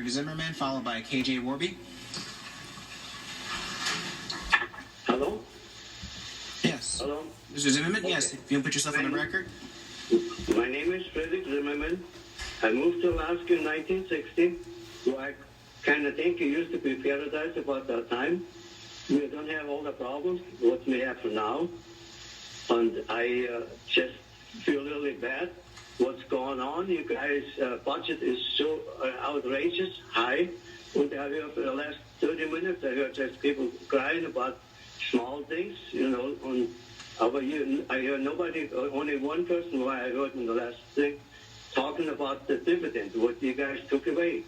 Frederick Zimmerman, followed by KJ Warby. Hello? Yes. Hello? Mr. Zimmerman, Okay. yes, if you'll put yourself on the record. My name is Frederick Zimmerman. I moved to Alaska in 1960, so I kind of think it used to be paradise about that time. We don't have all the problems what we have now, and I just feel really bad what's going on. You guys' budget is so outrageous high. And I heard for the last 30 minutes, I heard just people crying about small things, you know. I heard nobody, only one person who I heard in the last thing, talking about the dividend, what you guys took away.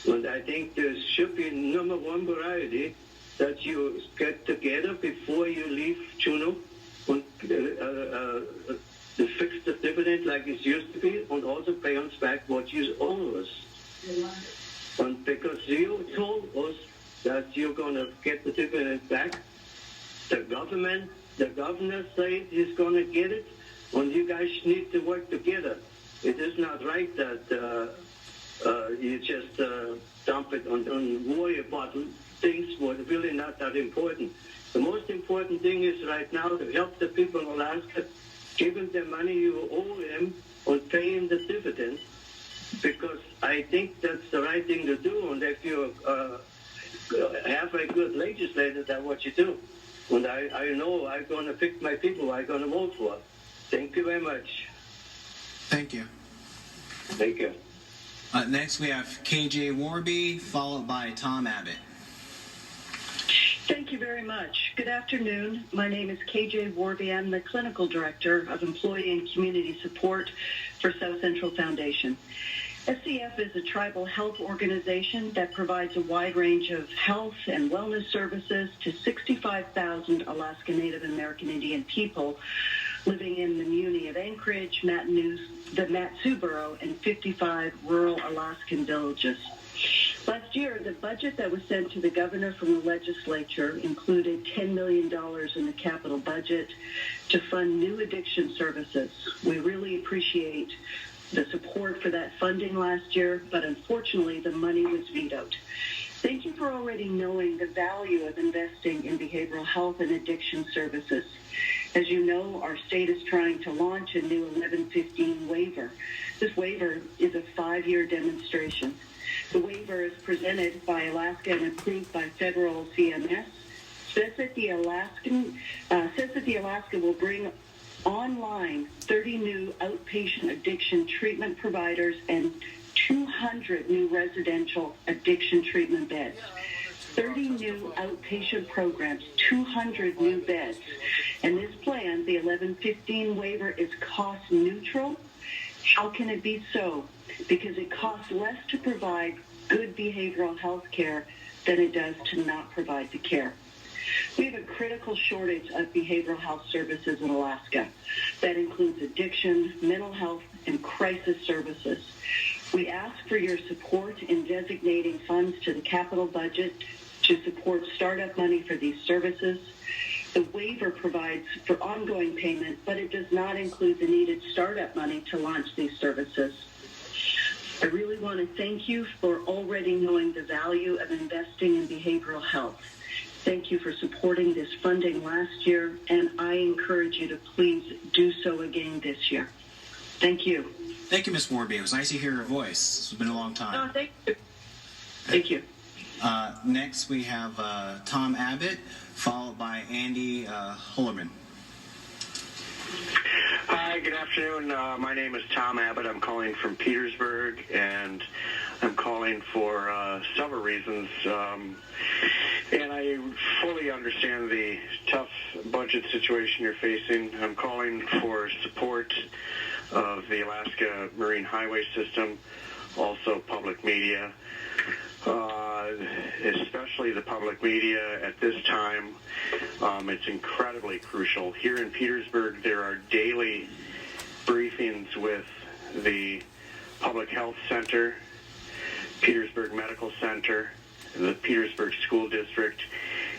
And I think there should be number one variety that you get together before you leave Juneau and to fix the dividend like it used to be, and also pay us back what you owe us. And because you told us that you're going to get the dividend back, the governor said he's going to get it, and you guys need to work together. It is not right that you just dump it and worry about things what are really not that important. The most important thing is right now to help the people in Alaska, give them the money you owe them and pay them the dividend, because I think that's the right thing to do. And if you have a good legislator, that's what you do. And I know I'm going to pick my people I'm going to vote for. Thank you very much. Thank you. Thank you. Next, we have KJ Warby, followed by Tom Abbott. Thank you very much. Good afternoon. My name is KJ Warby. I'm the Clinical Director of Employee and Community Support for South Central Foundation. SCF is a tribal health organization that provides a wide range of health and wellness services to 65,000 Alaska Native American Indian people living in the Muni of Anchorage, the Mat-Su Borough, and 55 rural Alaskan villages. Last year, the budget that was sent to the governor from the legislature included $10 million in the capital budget to fund new addiction services. We really appreciate the support for that funding last year, but unfortunately, the money was vetoed. Thank you for already knowing the value of investing in behavioral health and addiction services. As you know, our state is trying to launch a new 1115 waiver. This waiver is a 5-year demonstration. The waiver is presented by Alaska and approved by federal CMS. Says that the Alaska will bring online 30 new outpatient addiction treatment providers and 200 new residential addiction treatment beds. 30 new outpatient programs, 200 new beds. And this plan, the 1115 waiver, is cost neutral. How can it be so? Because it costs less to provide good behavioral health care than it does to not provide the care. We have a critical shortage of behavioral health services in Alaska. That includes addiction, mental health, and crisis services. We ask for your support in designating funds to the capital budget to support startup money for these services. The waiver provides for ongoing payment, but it does not include the needed startup money to launch these services. I really want to thank you for already knowing the value of investing in behavioral health. Thank you for supporting this funding last year, and I encourage you to please do so again this year. Thank you. Thank you, Ms. Warby. It was nice to hear your voice. It's been a long time. Thank you. Thank you. Next, we have Tom Abbott, followed by Andy Hullerman. Hi, good afternoon. My name is Tom Abbott. I'm calling from Petersburg, and I'm calling for several reasons. And I fully understand the tough budget situation you're facing. I'm calling for support of the Alaska Marine Highway System, also public media, especially the public media at this time. It's incredibly crucial. Here in Petersburg, there are daily briefings with the Public Health Center, Petersburg Medical Center, the Petersburg School District,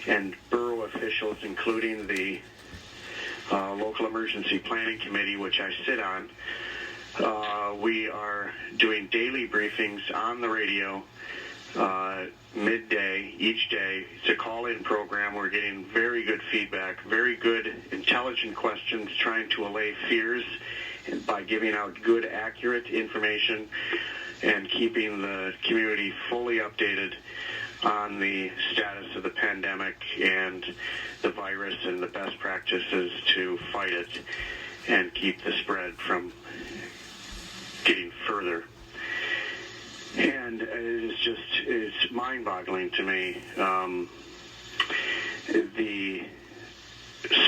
and borough officials, including the Local Emergency Planning Committee, which I sit on, We are doing daily briefings on the radio, midday, each day. It's a call-in program. We're getting very good feedback, very good, intelligent questions, trying to allay fears by giving out good, accurate information and keeping the community fully updated on the status of the pandemic and the virus and the best practices to fight it and keep the spread from getting further. And it's mind-boggling to me, the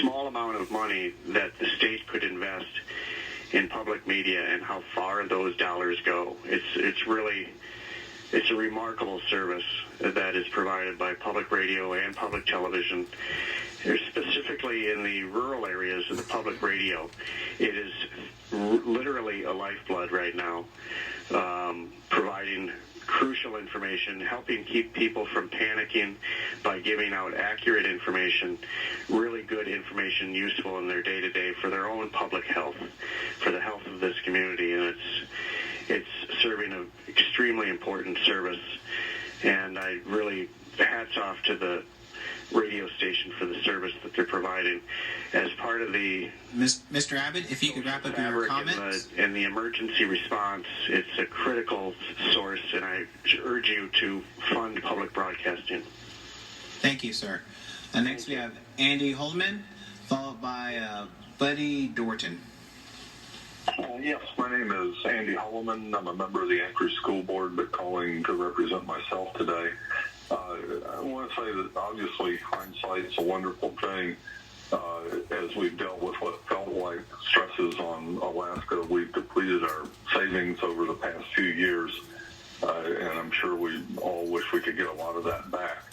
small amount of money that the state could invest in public media and how far those dollars go. It's a remarkable service that is provided by public radio and public television. Specifically in the rural areas of the public radio, it is literally a lifeblood right now, providing crucial information, helping keep people from panicking by giving out accurate information, really good information, useful in their day-to-day for their own public health, for the health of this community. And it's serving an extremely important service. And I really, hats off to the radio station for the service that they're providing as part of the Mr. Abbott, if you could wrap up your comments. In the emergency response, it's a critical source, and I urge you to fund public broadcasting. Thank you, sir. Next we have Andy Holman, followed by Buddy Dorton. Yes, my name is Andy Holman. I'm a member of the Anchorage School Board, but calling to represent myself today. I want to say that obviously hindsight's a wonderful thing. As we've dealt with what felt like stresses on Alaska, we've depleted our savings over the past few years, and I'm sure we all wish we could get a lot of that back.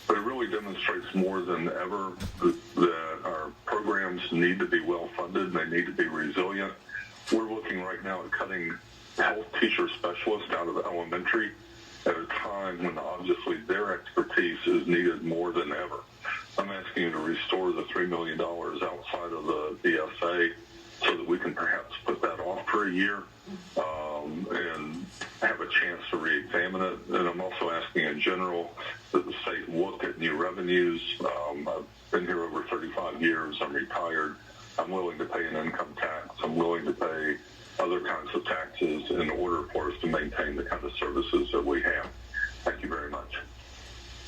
But it really demonstrates more than ever that our programs need to be well-funded, they need to be resilient. We're looking right now at cutting health teacher specialists out of elementary at a time when obviously their expertise is needed more than ever. I'm asking you to restore the $3 million outside of the BSA so that we can perhaps put that off for a year and have a chance to re-examine it. And I'm also asking in general that the state look at new revenues. I've been here over 35 years. I'm retired. I'm willing to pay an income tax. I'm willing to pay other kinds of taxes in order for us to maintain the kind of services that we have. Thank you very much.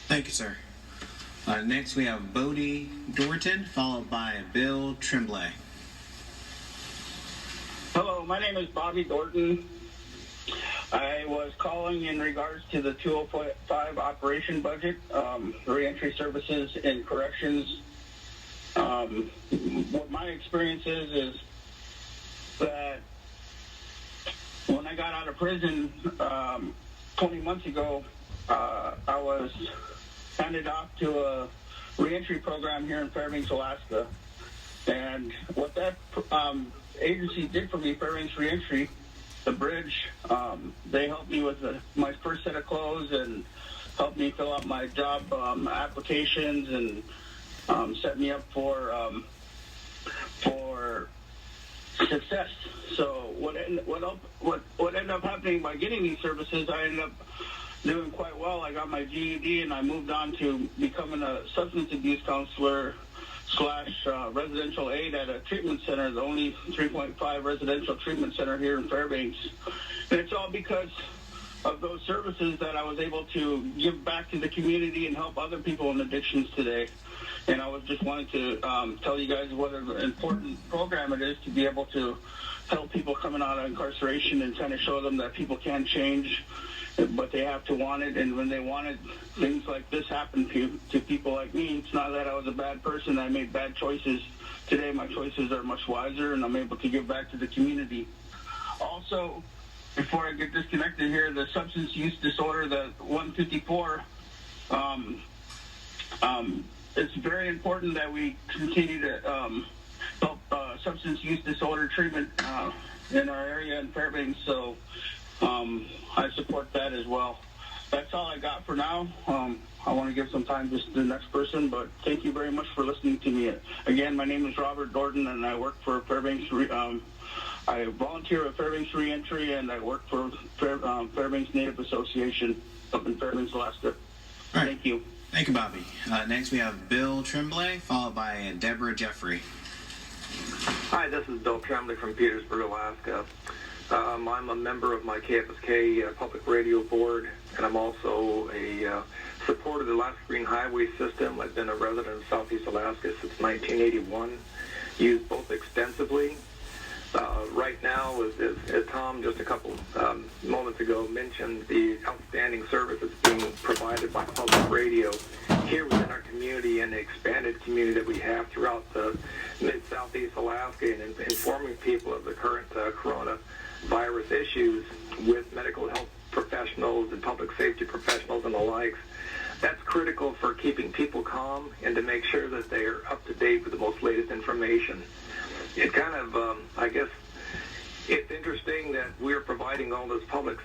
Thank you, sir. Next we have Bodie Dorton, followed by Bill Tremblay. Hello, my name is Bobby Dorton. I was calling in regards to the 205 operation budget, reentry services and corrections. What my experience is that when I got out of prison 20 months ago, I was handed off to a reentry program here in Fairbanks, Alaska. And what that agency did for me, Fairbanks Reentry, the bridge, they helped me with my first set of clothes and helped me fill out my job applications and set me up for success. So what ended up happening by getting these services, I ended up doing quite well. I got my GED and I moved on to becoming a substance abuse counselor / residential aide at a treatment center, the only 3.5 residential treatment center here in Fairbanks. And it's all because of those services that I was able to give back to the community and help other people in addictions today. And I was just wanting to tell you guys what an important program it is to be able to help people coming out of incarceration and kind of show them that people can change, but they have to want it. And when they want it, things like this happen to people like me. It's not that I was a bad person. I made bad choices. Today my choices are much wiser, and I'm able to give back to the community. Also, before I get disconnected here, the substance use disorder, the 154, it's very important that we continue to help substance use disorder treatment in our area in Fairbanks. So I support that as well. that's all I got for now. I want to give some time to the next person, but thank you very much for listening to me. Again, my name is Robert Gordon, and I work for Fairbanks. I volunteer at Fairbanks Reentry, and I work for Fairbanks Native Association up in Fairbanks, Alaska. All right. Thank you. Thank you, Bobby. Next, we have Bill Tremblay, followed by Deborah Jeffrey. Hi, this is Bill Tremblay from Petersburg, Alaska. I'm a member of my KFSK Public Radio Board, and I'm also a supporter of the Alaska Green Highway System. I've been a resident of Southeast Alaska since 1981, used both extensively. Right now, as Tom just a couple moments ago mentioned, the outstanding service that's being provided by public radio here within our community and the expanded community that we have throughout the mid-southeast Alaska, and informing people of the current coronavirus issues with medical health professionals and public safety professionals and the likes. That's critical for keeping people calm and to make sure that they are up to date with the most latest information. It kind of, I guess, it's interesting that we're providing all this public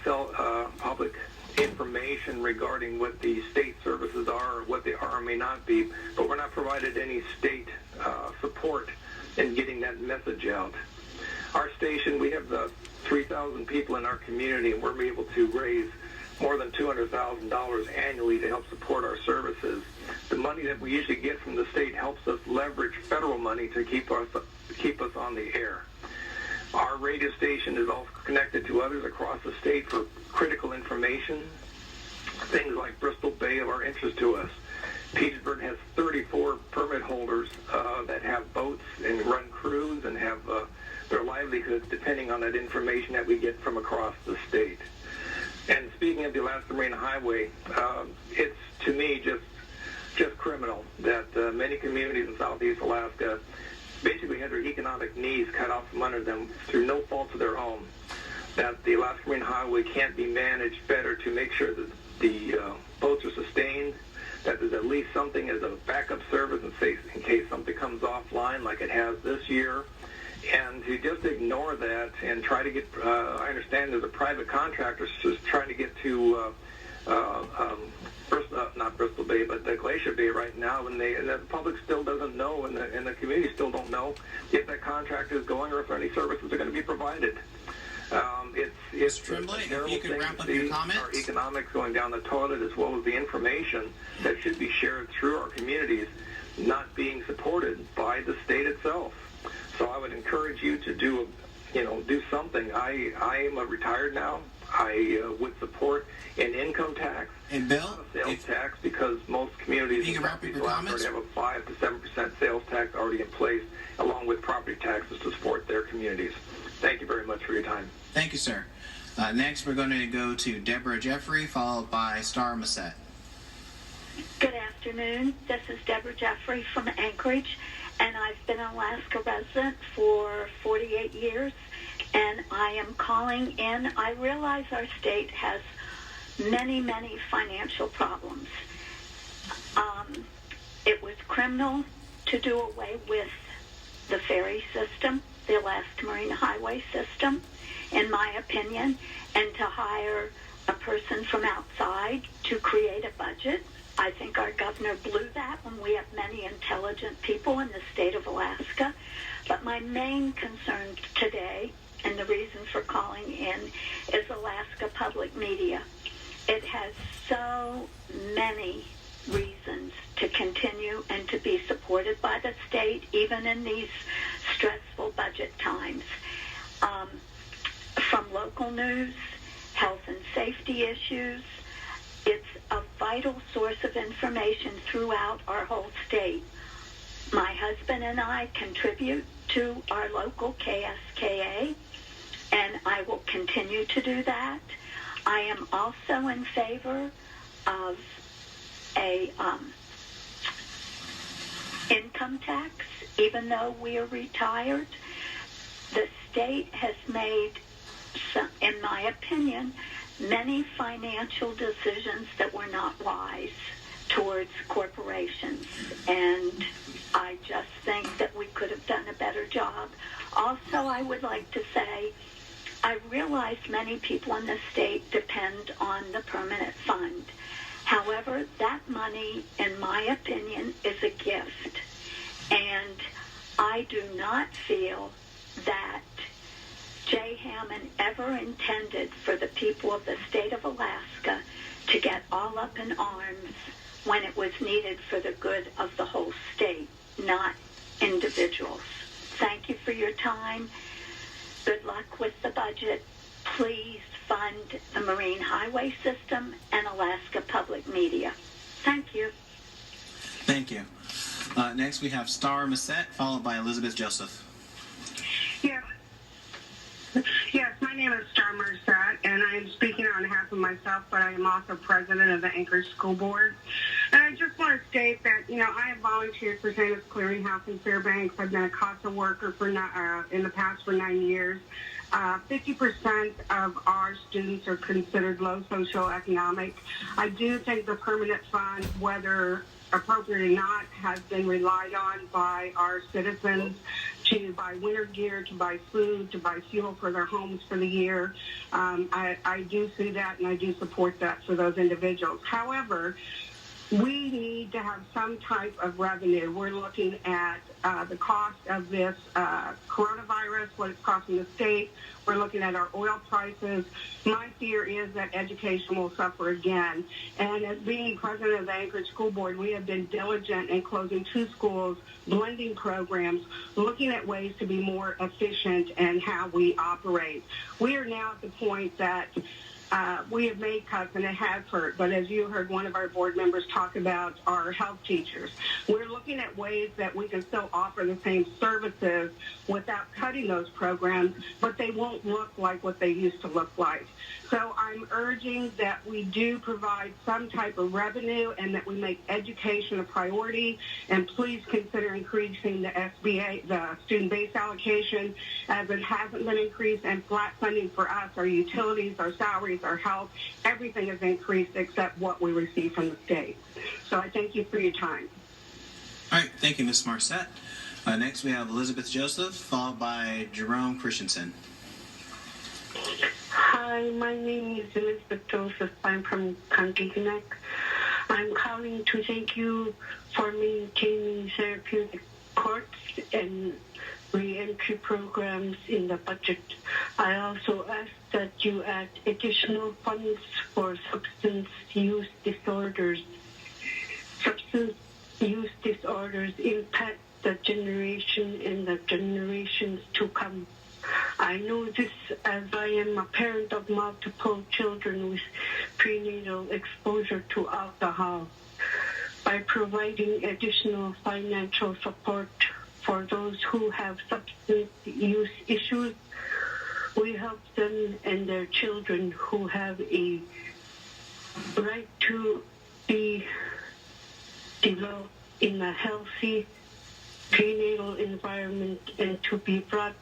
information regarding what the state services are or what they are or may not be, but we're not provided any state support in getting that message out. Our station, we have 3,000 people in our community, and we're able to raise more than $200,000 annually to help support our services. The money that we usually get from the state helps us leverage federal money to keep us on the air. Our radio station is also connected to others across the state for critical information. Things like Bristol Bay are interest to us. Petersburg has 34 permit holders that have boats and run crews and have their livelihoods depending on that information that we get from across the state. And speaking of the Alaska Marine Highway, it's, to me, just criminal that many communities in Southeast Alaska basically had their economic needs cut off from under them through no fault of their own, that the Alaska Marine Highway can't be managed better to make sure that the boats are sustained, that there's at least something as a backup service in case something comes offline like it has this year. And to just ignore that and try to get, I understand there's a private contractor just trying to get to not Bristol Bay, but the Glacier Bay right now, and the public still doesn't know, and the community still don't know if that contract is going or if any services are going to be provided. It's Tremblay, a terrible if you could thing wrap to up your see comments. our economics going down the toilet, as well as the information that should be shared through our communities not being supported by the state itself. So I would encourage you to do something. I am retired now. I would support an income tax, And Bill, not a sales tax, because most communities in Southeast Alaska already have a 5 to 7% sales tax already in place, along with property taxes to support their communities. Thank you very much for your time. thank you, sir. Next, we're going to go to Deborah Jeffrey, followed by Star Massette. Good afternoon. This is Deborah Jeffrey from Anchorage, and I've been an Alaska resident for 48 years, and I am calling in. I realize our state has many, many financial problems. It was criminal to do away with the ferry system, the Alaska Marine Highway system, in my opinion, and to hire a person from outside to create a budget. I think our governor blew that when we have many intelligent people in the state of Alaska. But my main concern today, and the reason for calling in, is Alaska public media. It has so many reasons to continue and to be supported by the state, even in these stressful budget times. From local news, health and safety issues, it's a vital source of information throughout our whole state. My husband and I contribute to our local KSKA, and I will continue to do that. I am also in favor of a income tax, even though we are retired. The state has made, in my opinion, many financial decisions that were not wise towards corporations, and I just think that we could have done a better job. Also, I would like to say I realize many people in the state depend on the permanent fund. However, that money, in my opinion, is a gift. And I do not feel that Jay Hammond ever intended for the people of the state of Alaska to get all up in arms when it was needed for the good of the whole state, not individuals. Thank you for your time. Good luck with the budget. Please fund the Marine Highway System and Alaska Public Media. Thank you. Thank you. Next, we have Star Massette, followed by Elizabeth Joseph. Yes, my name is Star Merced, and I am speaking on behalf of myself, but I am also president of the Anchorage School Board. And I just want to state that, I have volunteered for St. Louis Clearinghouse in Fairbanks. I've been a CASA worker for in the past for 9 years. 50% of our students are considered low socioeconomic. I do think the permanent fund, whether appropriate or not, has been relied on by our citizens to buy winter gear, to buy food, to buy fuel for their homes for the year. I do see that, and I do support that for those individuals. However, we need to have some type of revenue. We're looking at the cost of this coronavirus, what it's costing the state. We're looking at our oil prices. My fear is that education will suffer again. And as being president of the Anchorage School Board, we have been diligent in closing 2 schools, blending programs, looking at ways to be more efficient in how we operate. We are now at the point that we have made cuts, and it has hurt. But as you heard one of our board members talk about our health teachers, we're looking at ways that we can still offer the same services without cutting those programs, but they won't look like what they used to look like. So I'm urging that we do provide some type of revenue and that we make education a priority. And please consider increasing the SBA, the student base allocation, as it hasn't been increased, and flat funding for us, our utilities, our salaries, our health, everything is increased except what we receive from the state. So I thank you for your time. All right, thank you, Ms. Marcette. Next, we have Elizabeth Joseph, followed by Jerome Christensen. Hi, my name is Elizabeth Joseph. I'm from Kandiganek. I'm calling to thank you for maintaining therapeutic courts and re-entry programs in the budget. I also ask that you add additional funds for substance use disorders. Substance use disorders impact the generation and the generations to come. I know this as I am a parent of multiple children with prenatal exposure to alcohol. By providing additional financial support for those who have substance use issues, we help them and their children who have a right to be developed in a healthy prenatal environment and to be brought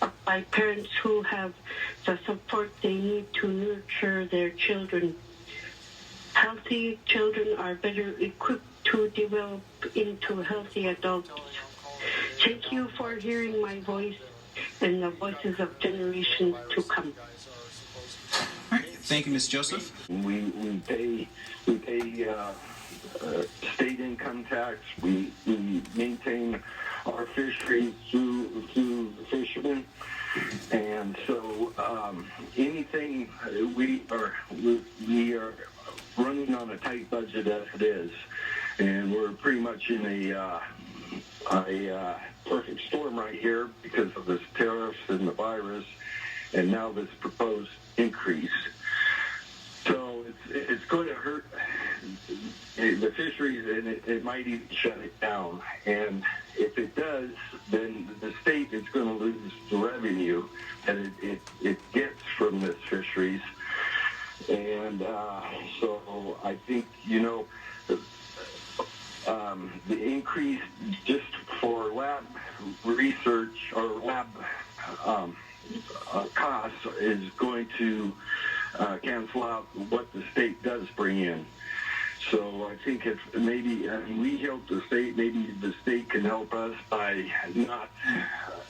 up by parents who have the support they need to nurture their children. Healthy children are better equipped to develop into healthy adults. Thank you for hearing my voice and the voices of generations to come. All right, thank you, Ms. Joseph. We pay state income tax. We maintain our fisheries through the fishermen, and so anything we are running on a tight budget as it is, and we're pretty much in a perfect storm right here because of this tariffs and the virus, and now this proposed increase. So it's going to hurt the fisheries, and it might even shut it down. And if it does, then the state is going to lose the revenue that it gets from this fisheries. And so I think, the increase just for lab research or lab costs is going to cancel out what the state does bring in. So I think if maybe we help the state, maybe the state can help us by not...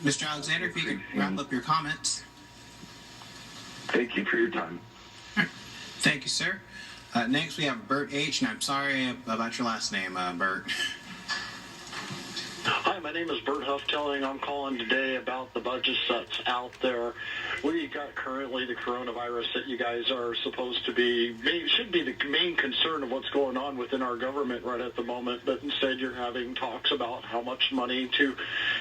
Mr. Alexander, if you could wrap up your comments. Thank you for your time. Thank you, sir. Next, we have Bert H., and I'm sorry about your last name, Bert. Hi, my name is Bert Hufftelling. I'm calling today about the budget that's out there. We got currently the coronavirus that you guys are supposed to be, should be the main concern of what's going on within our government right at the moment, but instead you're having talks about how much money to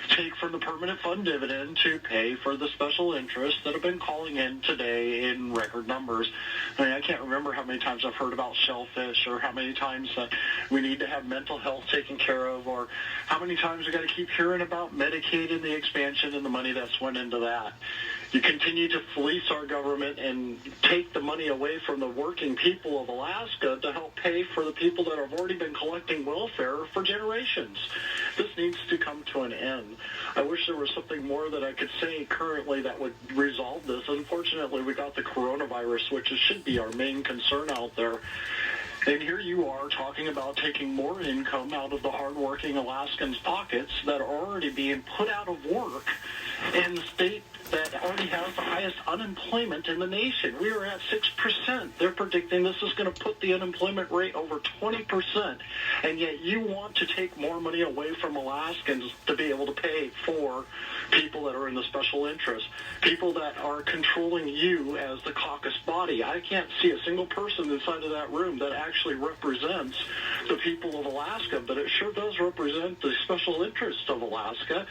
take from the permanent fund dividend to pay for the special interests that have been calling in today in record numbers. I mean, I can't remember how many times I've heard about shellfish, or how many times that we need to have mental health taken care of, or how many times we got to keep hearing about Medicaid and the expansion and the money that's went into that. You continue to fleece our government and take the money away from the working people of Alaska to help pay for the people that have already been collecting welfare for generations. This needs to come to an end. I wish there was something more that I could say currently that would resolve this. Unfortunately, we got the coronavirus, which should be our main concern out there. And here you are talking about taking more income out of the hardworking Alaskans' pockets that are already being put out of work in the state that already has the highest unemployment in the nation. We are at 6%. They're predicting this is going to put the unemployment rate over 20%. And yet you want to take more money away from Alaskans to be able to pay for people that are in the special interest, people that are controlling you as the caucus body. I can't see a single person inside of that room that actually represents the people of Alaska, but it sure does represent the special interest of Alaska.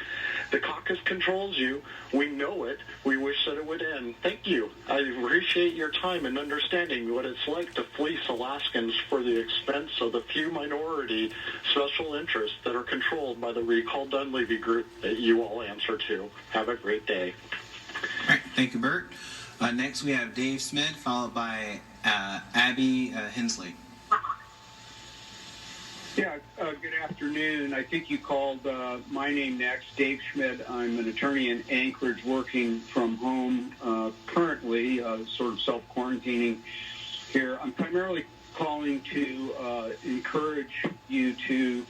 The caucus controls you. We know it. We wish that it would end. Thank you. I appreciate your time and understanding what it's like to fleece Alaskans for the expense of the few minority special interests that are controlled by the recalled Dunleavy group that you all answer to. Have a great day. All right, thank you, Bert. Next, we have Dave Smith, followed by Abby Hensley. Yeah, good afternoon. I think you called my name next, Dave Schmidt. I'm an attorney in Anchorage working from home currently, sort of self-quarantining here. I'm primarily calling to encourage you to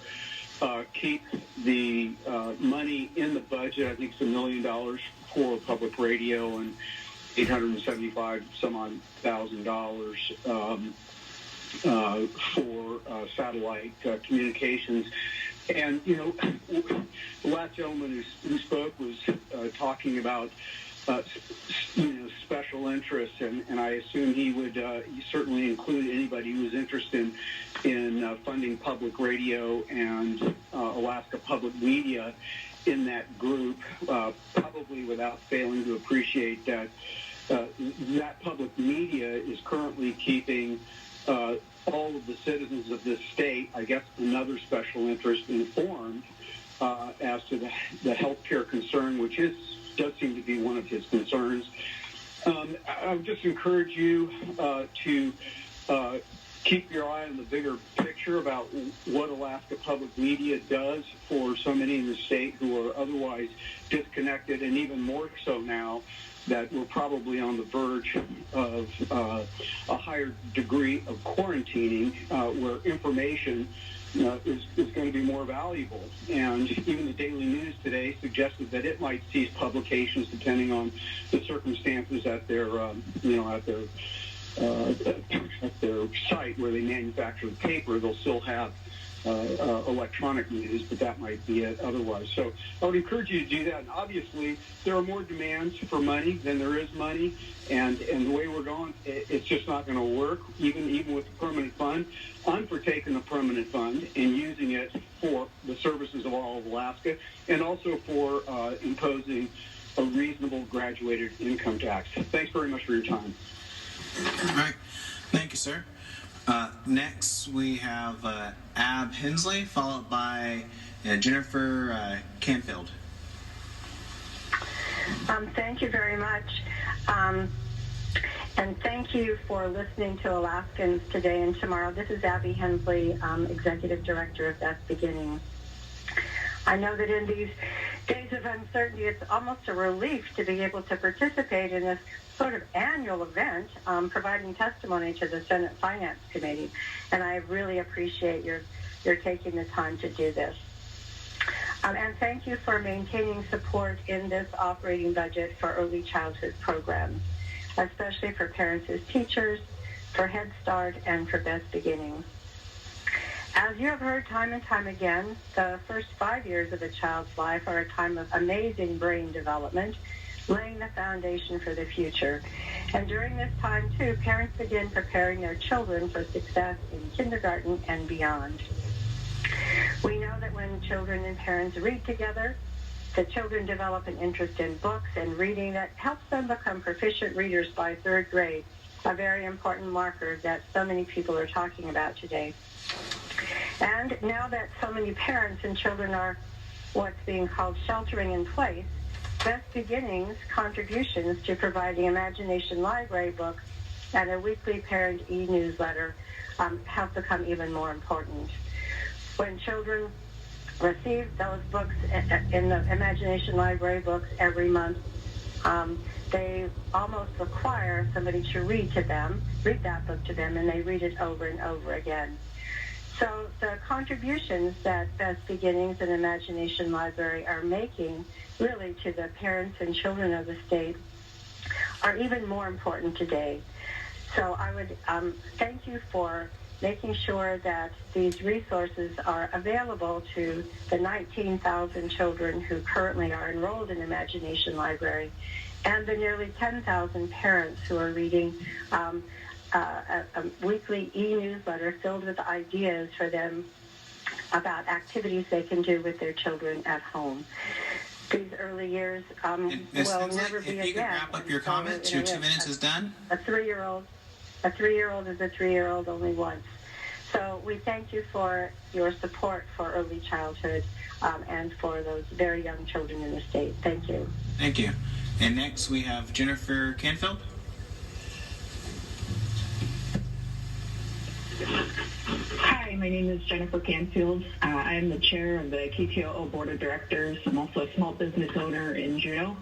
keep the money in the budget. I think it's $1 million for public radio and $875,000 for satellite communications. And, you know, the last gentleman who spoke was talking about, special interests, and I assume he would certainly include anybody who was interested in funding public radio and Alaska public media in that group, probably without failing to appreciate that that public media is currently keeping all of the citizens of this state, I guess another special interest, informed as to the health care concern, which does seem to be one of his concerns. I would just encourage you to keep your eye on the bigger picture about what Alaska public media does for so many in the state who are otherwise disconnected, and even more so now that we're probably on the verge of a higher degree of quarantining, where information is going to be more valuable. And even the Daily News today suggested that it might cease publications depending on the circumstances at their site where they manufacture the paper. They'll still have electronic news, but that might be it otherwise. So I would encourage you to do that. And obviously, there are more demands for money than there is money, and the way we're going, it's just not going to work, even with the permanent fund. I'm for taking the permanent fund and using it for the services of all of Alaska, and also for imposing a reasonable graduated income tax. Thanks very much for your time. All right. Thank you, sir. Next, we have Ab Hensley, followed by Jennifer Canfield. Thank you very much. And thank you for listening to Alaskans today and tomorrow. This is Abby Hensley, Executive Director of That's Beginnings. I know that in these days of uncertainty, it's almost a relief to be able to participate in this sort of annual event, providing testimony to the Senate Finance Committee. And I really appreciate your taking the time to do this. And thank you for maintaining support in this operating budget for early childhood programs. especially for parents as teachers, for Head Start, and for Best Beginnings. As you have heard time and time again, the first 5 years of a child's life are a time of amazing brain development, laying the foundation for the future. And during this time, too, parents begin preparing their children for success in kindergarten and beyond. We know that when children and parents read together, the children develop an interest in books and reading that helps them become proficient readers by third grade, a very important marker that so many people are talking about today. And now that so many parents and children are what's being called sheltering in place, Best Beginnings contributions to providing imagination library books and a weekly parent e-newsletter have become even more important. When children receive those books in the imagination library books every month, they almost require somebody to read that book to them, and they read it over and over again. So the contributions that Best Beginnings and Imagination Library are making really to the parents and children of the state are even more important today. So I would thank you for making sure that these resources are available to the 19,000 children who currently are enrolled in Imagination Library and the nearly 10,000 parents who are reading a weekly e-newsletter filled with ideas for them about activities they can do with their children at home. These early years will never be again. If you could wrap up your comments, your 2 minutes is done. A three-year-old is a 3-year-old only once. So we thank you for your support for early childhood and for those very young children in the state. Thank you. Thank you. And next we have Jennifer Canfield. Hi, my name is Jennifer Canfield. I am the chair of the KTOO Board of Directors. I'm also a small business owner in Juneau.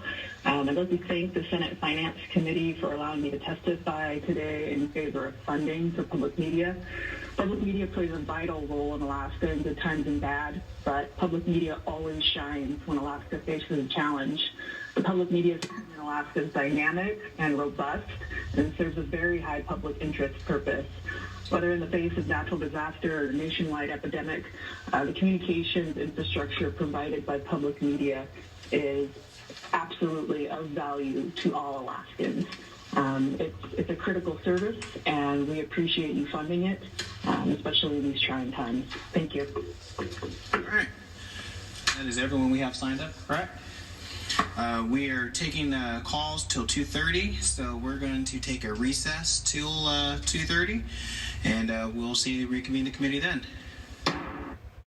I'd like to thank the Senate Finance Committee for allowing me to testify today in favor of funding for public media. Public media plays a vital role in Alaska in good times and bad, but public media always shines when Alaska faces a challenge. The public media system in Alaska is dynamic and robust and serves a very high public interest purpose. Whether in the face of natural disaster or nationwide epidemic, the communications infrastructure provided by public media is absolutely of value to all Alaskans. It's a critical service, and we appreciate you funding it, especially in these trying times. Thank you. All right. That is everyone we have signed up, correct? We are taking calls till 2:30, so we're going to take a recess till 2:30, and we'll reconvene the committee then.